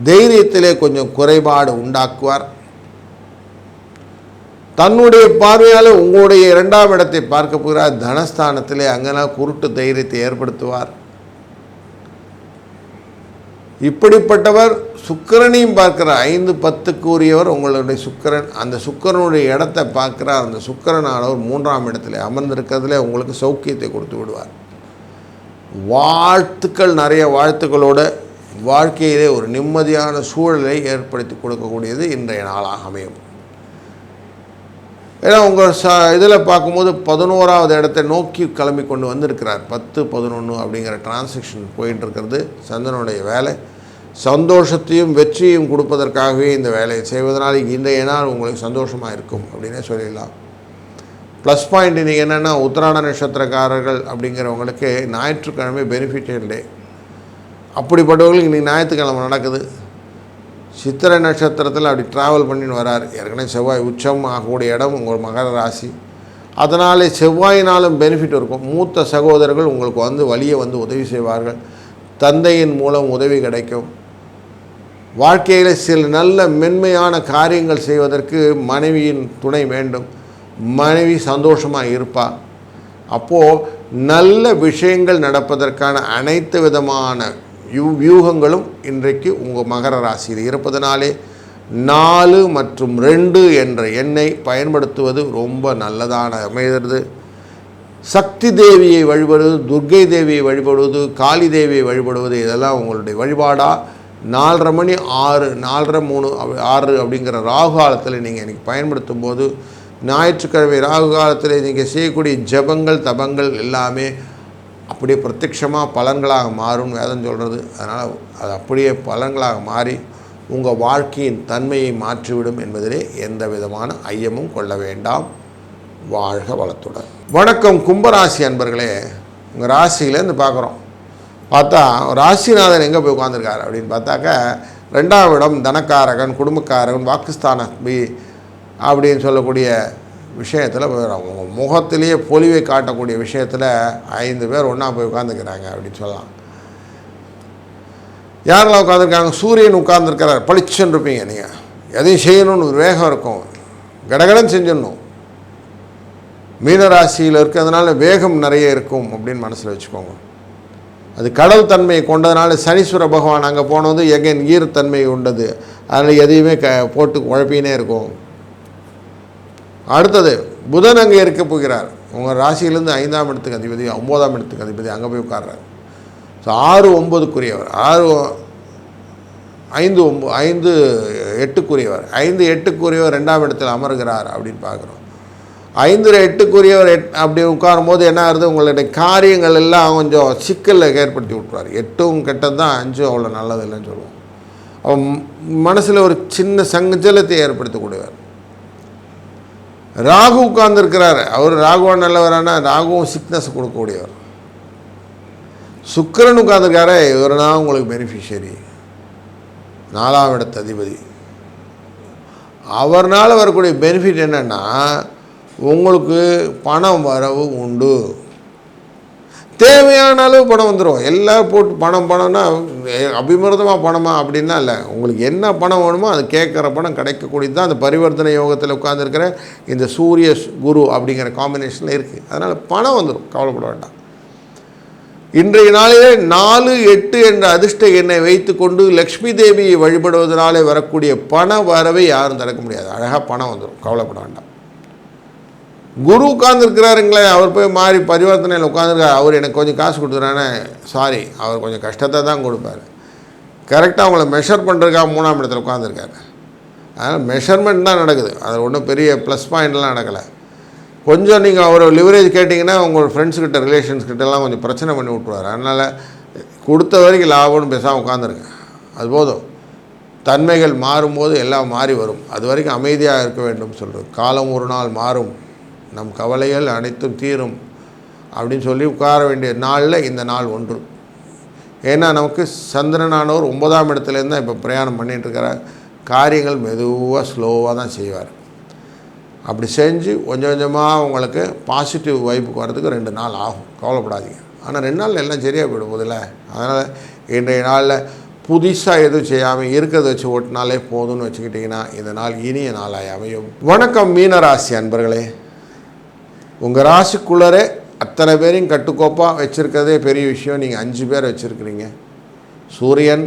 தைரியத்திலே கொஞ்சம் குறைபாடு உண்டாக்குவார். தன்னுடைய பார்வையால் உங்களுடைய 2ஆம் இடத்தை பார்க்க போகிறார். தனஸ்தானத்திலே அங்கெல்லாம் குருட்டு தைரியத்தை ஏற்படுத்துவார். இப்படிப்பட்டவர் சுக்கிரனையும் பார்க்கிறார். 5-10க்கு உரியவர் உங்களுடைய சுக்கிரன். அந்த சுக்கிரனுடைய இடத்தை பார்க்கிறார். அந்த சுக்கிரனானவர் 3ஆம் இடத்துல அமர்ந்திருக்கிறதுல உங்களுக்கு சௌக்கியத்தை கொடுத்து விடுவார். வாழ்த்துக்கள், நிறைய வாழ்த்துக்களோடு வாழ்க்கையிலே ஒரு நிம்மதியான சூழலை ஏற்படுத்தி கொடுக்கக்கூடியது இன்றைய நாளாக அமையும். ஏன்னா உங்கள் இதில் பார்க்கும்போது 11வது இடத்தை நோக்கி கிளம்பி கொண்டு வந்திருக்கிறார். 10-11 அப்படிங்கிற டிரான்சாக்ஷன் போயிட்டு இருக்கிறது. சந்திரனுடைய வேலை சந்தோஷத்தையும் வெற்றியும் கொடுப்பதற்காகவே இந்த வேலையை செய்வதனால் இன்றைய நாள் உங்களுக்கு சந்தோஷமாக இருக்கும் அப்படின்னே சொல்லிடலாம். ப்ளஸ் பாயிண்ட் இன்றைக்கி என்னென்னா, உத்திராட நட்சத்திரக்காரர்கள் அப்படிங்கிறவங்களுக்கு ஞாயிற்றுக்கிழமை பெனிஃபிஷியல் டே. அப்படிப்பட்டவர்களுக்கு இன்றைக்கி ஞாயிற்றுக்கிழமை நடக்குது. சித்திரை நட்சத்திரத்தில் அப்படி ட்ராவல் பண்ணின்னு வரார். ஏற்கனவே செவ்வாய் உச்சம் ஆகக்கூடிய இடம் உங்கள் மகர ராசி. அதனாலே செவ்வாயினாலும் பெனிஃபிட் இருக்கும். மூத்த சகோதரர்கள் உங்களுக்கு வழியை உதவி செய்வார்கள். தந்தையின் மூலம் உதவி கிடைக்கும். வாழ்க்கையில் சில நல்ல மென்மையான காரியங்கள் செய்வதற்கு மனைவியின் துணை வேண்டும். மனைவி சந்தோஷமாக இருப்பாள். அப்போது நல்ல விஷயங்கள் நடப்பதற்கான அனைத்து விதமான வியூகங்களும் இன்றைக்கு உங்கள் மகர ராசியில் இருப்பதனாலே 4 மற்றும் 2 என்ற எண்ணை பயன்படுத்துவது ரொம்ப நல்லதான அமைகிறது. சக்தி தேவியை வழிபடுவது, துர்க்கை தேவியை வழிபடுவது, காளி தேவியை வழிபடுவது, இதெல்லாம் உங்களுடைய வழிபாடாக 4:30 மணி 6, 4:30, 3, 6 அப்படிங்கிற ராகு காலத்தில் நீங்கள் இன்றைக்கி பயன்படுத்தும் போது, ஞாயிற்றுக்கிழமை ராகு காலத்தில் நீங்கள் செய்யக்கூடிய ஜபங்கள் தபங்கள் எல்லாமே அப்படியே பிரத்யட்சமாக பலன்களாக மாறும் வேதம் சொல்கிறது. அதனால் அது அப்படியே பலன்களாக மாறி உங்கள் வாழ்க்கையின் தன்மையை மாற்றிவிடும் என்பதிலே எந்த விதமான ஐயமும் கொள்ள வேண்டாம். வாழ்க வளத்துடன். வணக்கம் கும்பராசி அன்பர்களே. உங்கள் ராசியிலேருந்து பார்க்குறோம். பார்த்தா ராசிநாதன் எங்கே போய் உட்காந்துருக்கார் அப்படின்னு பார்த்தாக்கா, 2ஆம் இடம் தனக்காரகன், குடும்பக்காரகன், வாக்குஸ்தான அப்படின்னு சொல்லக்கூடிய விஷயத்தில் உங்கள் முகத்திலேயே பொலிவை காட்டக்கூடிய விஷயத்தில் 5 பேர் ஒன்றா போய் உட்காந்துக்கிறாங்க அப்படின்னு சொல்லலாம். யாரெல்லாம் உட்காந்துருக்காங்க? சூரியன் உட்காந்துருக்கிறார். பளிச்சுன்னு இருப்பீங்க. நீங்கள் எதையும் செய்யணும்னு ஒரு வேகம் இருக்கும். கடகடன் செஞ்சிடணும். மீனராசியில் இருக்கிறதுனால வேகம் நிறைய இருக்கும் அப்படின்னு மனசில் வச்சுக்கோங்க. அது கடல் தன்மையை கொண்டதுனால சனீஸ்வர பகவான் அங்கே போனது எகைன் ஈரத்தன்மை உண்டது. அதில் எதையுமே போட்டு குழப்பினே இருக்கும். அடுத்தது புதன் அங்கே இருக்க போகிறார். உங்கள் ராசியிலேருந்து 5ஆம் இடத்துக்கு அதிபதி, 9ஆம் இடத்துக்கு அதிபதி அங்கே போய் உட்கார்றார். ஸோ 6-9க்குரியவர், 5-8க்குரியவர், 5-8க்குரியவர் 2ஆம் இடத்தில் அமர்கிறார் அப்படின்னு பார்க்குறோம். 5-8க்குரியவர் அப்படி உட்காரும் போது என்ன ஆகுது, உங்களுடைய காரியங்கள் எல்லாம் கொஞ்சம் சிக்கலில் ஏற்படுத்தி விட்டுருவார். 8ம் கெட்டது தான், 5 அவ்வளோ நல்லது இல்லைன்னு சொல்லுவோம். அவன் மனசில் ஒரு சின்ன சஞ்சலத்தை ஏற்படுத்தக்கூடியவர். ராகு உட்கார்ந்துருக்கிறார். அவர் ராகுவான் நல்லவரானா, ராகுவும் சிக்னஸ் கொடுக்கக்கூடியவர். சுக்கிரன் உட்கார்ந்துருக்காரு. இவர்னா உங்களுக்கு பெனிஃபிஷியரி, 4ஆம் இடத்து அதிபதி. அவர்னால் வரக்கூடிய பெனிஃபிட் என்னென்னா, உங்களுக்கு பணம் வரவு உண்டு. தேவையான அளவு பணம் வந்துடும். எல்லாம் போட்டு பணம்னா அபிமிருதமாக பணமா அப்படின்னா இல்லை. உங்களுக்கு என்ன பணம் வேணுமோ அது கேட்குற பணம் கிடைக்கக்கூடியது தான் அந்த பரிவர்த்தனை யோகத்தில் உட்காந்துருக்கிற இந்த சூரிய குரு அப்படிங்கிற காம்பினேஷனில் இருக்குது. அதனால் பணம் வந்துடும், கவலைப்பட வேண்டாம். இன்றைய நாளிலே 4-8 என்ற அதிர்ஷ்ட எண்ணை வைத்து கொண்டு லக்ஷ்மி தேவியை வழிபடுவதனாலே வரக்கூடிய பண வரவை யாரும் தடுக்க முடியாது. அழகாக பணம் வந்துடும், கவலைப்பட வேண்டாம். குரு உட்காந்துருக்கிறாருங்களே, அவர் போய் மாறி பரிவர்த்தனையில் உட்காந்துருக்காரு, அவர் எனக்கு கொஞ்சம் காசு கொடுத்துறானே, சாரி, அவர் கொஞ்சம் கஷ்டத்தை தான் கொடுப்பார். கரெக்டாக அவங்கள மெஷர் பண்ணுறதுக்காக 3ஆம் இடத்துல உட்காந்துருக்காரு. அதனால் மெஷர்மெண்ட் தான் நடக்குது, அது ஒன்றும் பெரிய ப்ளஸ் பாயிண்ட்லாம் நடக்கலை. கொஞ்சம் நீங்கள் அவர் லிவரேஜ் கேட்டிங்கன்னா உங்கள் ஃப்ரெண்ட்ஸ்கிட்ட ரிலேஷன்ஸ்கிட்டலாம் கொஞ்சம் பிரச்சனை பண்ணி விட்ருவார். அதனால் கொடுத்த வரைக்கும் லாபம்னு பேசாமல் உட்காந்துருங்க, அது போதும். தன்மைகள் மாறும்போது எல்லாம் மாறி வரும், அது வரைக்கும் அமைதியாக இருக்க வேண்டும் சொல்கிறது. காலம் ஒரு நாள் மாறும், நம் கவலைகள் அனைத்தும் தீரும் அப்படின்னு சொல்லி உட்கார வேண்டிய நாளில் இந்த நாள் ஒன்று. ஏன்னா நமக்கு சந்திரனானவர் 9ஆம் இடத்துலேருந்து தான் இப்போ பிரயாணம் பண்ணிகிட்ருக்கிறார். காரியங்கள் மெதுவாக ஸ்லோவாக தான் செய்வார். அப்படி செஞ்சு கொஞ்சம் கொஞ்சமாக உங்களுக்கு பாசிட்டிவ் வைப்புக்கு வரதுக்கு 2 நாள் ஆகும், கவலைப்படாதீங்க. ஆனால் 2 நாளில் எல்லாம் சரியாக போயிடும் போதில்ல. அதனால் இன்றைய நாளில் புதுசாக எதுவும் செய்யாமல் இருக்கிறத வச்சு ஓட்டினாலே போதும்னு வச்சுக்கிட்டிங்கன்னா இந்த நாள் இனிய நாளாய் அமையும். வணக்கம் மீனராசி அன்பர்களே. உங்கள் ராசிக்குள்ளரே அத்தனை பேரையும் கட்டுக்கோப்பாக வச்சுருக்கிறதே பெரிய விஷயம். நீங்கள் 5 பேர் வச்சுருக்கிறீங்க. சூரியன்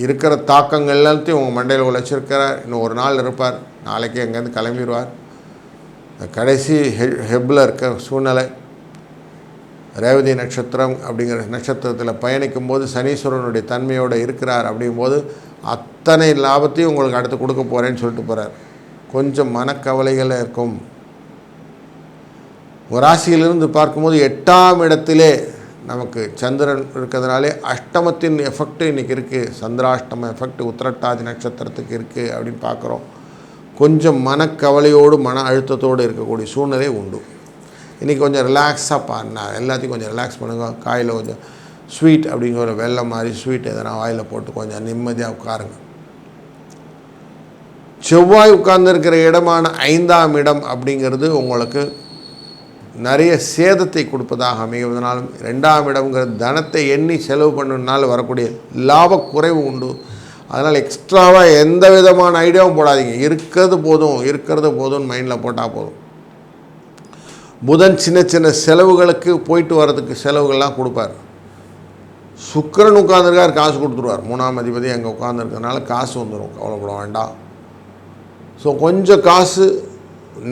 இருக்கிற தாக்கங்கள் எல்லாத்தையும் உங்கள் மண்டையில் உழைச்சிருக்கிறார். இன்னும் ஒரு நாள் இருப்பார், நாளைக்கு அங்கேருந்து கிளம்பிடுவார். கடைசி ஹெப்பில் இருக்க சூழ்நிலை. ரேவதி நட்சத்திரம் அப்படிங்கிற நட்சத்திரத்தில் பயணிக்கும் போது சனீஸ்வரனுடைய தன்மையோடு இருக்கிறார். அப்படிங்கும்போது அத்தனை லாபத்தையும் உங்களுக்கு அடுத்து கொடுக்க போகிறேன்னு சொல்லிட்டு போகிறார். கொஞ்சம் மனக்கவலைகள் இருக்கும். ஒரு ராசியிலிருந்து பார்க்கும்போது 8ஆம் இடத்திலே நமக்கு சந்திரன் இருக்கிறதுனாலே அஷ்டமத்தின் எஃபெக்ட் இன்றைக்கி இருக்குது. சந்திராஷ்டம எஃபெக்ட் உத்திரட்டாதி நட்சத்திரத்துக்கு இருக்குது அப்படின்னு பார்க்குறோம். கொஞ்சம் மனக்கவலையோடு மன அழுத்தத்தோடு இருக்கக்கூடிய சூழ்நிலை உண்டு. இன்றைக்கி கொஞ்சம் ரிலாக்ஸாக பாருங்க, எல்லாத்தையும் கொஞ்சம் ரிலாக்ஸ் பண்ணுங்கள். காயில் கொஞ்சம் ஸ்வீட் அப்படிங்கிற வெள்ளம் மாதிரி ஸ்வீட் எதனா வாயில் போட்டு கொஞ்சம் நிம்மதியாக உட்காருங்க. செவ்வாய் உட்கார்ந்துருக்கிற இடமான 5ஆம் இடம் அப்படிங்கிறது உங்களுக்கு நிறைய சேதத்தை கொடுப்பதாக அமைவதனாலும், 2ஆம் இடம்ங்கிற தனத்தை எண்ணி செலவு பண்ணுறதுனால வரக்கூடிய லாப குறைவு உண்டு. அதனால் எக்ஸ்ட்ராவாக எந்த விதமான ஐடியாவும் போடாதீங்க. இருக்கிறது போதும்னு மைண்டில் போட்டால் போதும். புதன் சின்ன சின்ன செலவுகளுக்கு போயிட்டு வர்றதுக்கு செலவுகள்லாம் கொடுப்பார். சுக்கிரன் உட்காந்துருக்கார், காசு கொடுத்துருவார். 3ஆம் அதிபதி அங்கே உட்காந்துருக்கிறதுனால காசு வந்துடும், கவலைப்பட வேண்டாம். ஸோ கொஞ்சம் காசு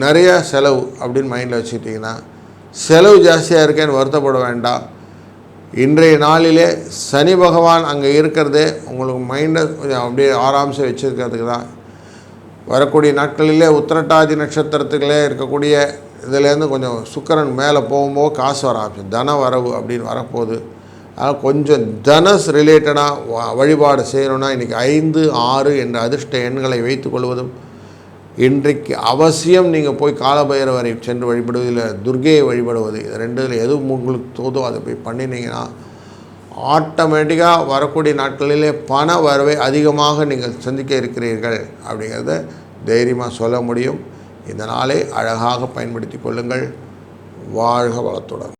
நிறைய செலவு அப்படின்னு மைண்டில் வச்சுக்கிட்டிங்கன்னா செலவு ஜாஸ்தியாக இருக்கேன்னு வருத்தப்பட வேண்டாம். இன்றைய நாளிலே சனி பகவான் அங்கே இருக்கிறதே உங்களுக்கு மைண்டை கொஞ்சம் அப்படியே ஆராம்சம் வச்சுருக்கிறதுக்கு தான். வரக்கூடிய நாட்களிலே உத்திரட்டாதி நட்சத்திரத்துக்குள்ளே இருக்கக்கூடிய இதிலேருந்து கொஞ்சம் சுக்கிரன் மேலே போகும்போது காசு வர ஆரம்பிச்சு தன வரவு அப்படின்னு வரப்போகுது. அதனால் கொஞ்சம் தனஸ் ரிலேட்டடாக வழிபாடு செய்யணுன்னா இன்றைக்கி 5, 6 என்ற அதிர்ஷ்ட எண்களை வைத்துக்கொள்வதும், இன்றைக்கு அவசியம் நீங்கள் போய் காலபைரவரை சென்று வழிபடுவது, இல்லை துர்கையை வழிபடுவது, இது 2இல் எதுவும் உங்களுக்கு தோதோ அதை போய் பண்ணினீங்கன்னா ஆட்டோமேட்டிக்காக வரக்கூடிய நாட்களிலே பண வரவை அதிகமாக நீங்கள் சந்திக்க இருக்கிறீர்கள் அப்படிங்கிறத தைரியமாக சொல்ல முடியும். இந்த நாளை அழகாக பயன்படுத்தி கொள்ளுங்கள். வாழ்க வளத்துடன்.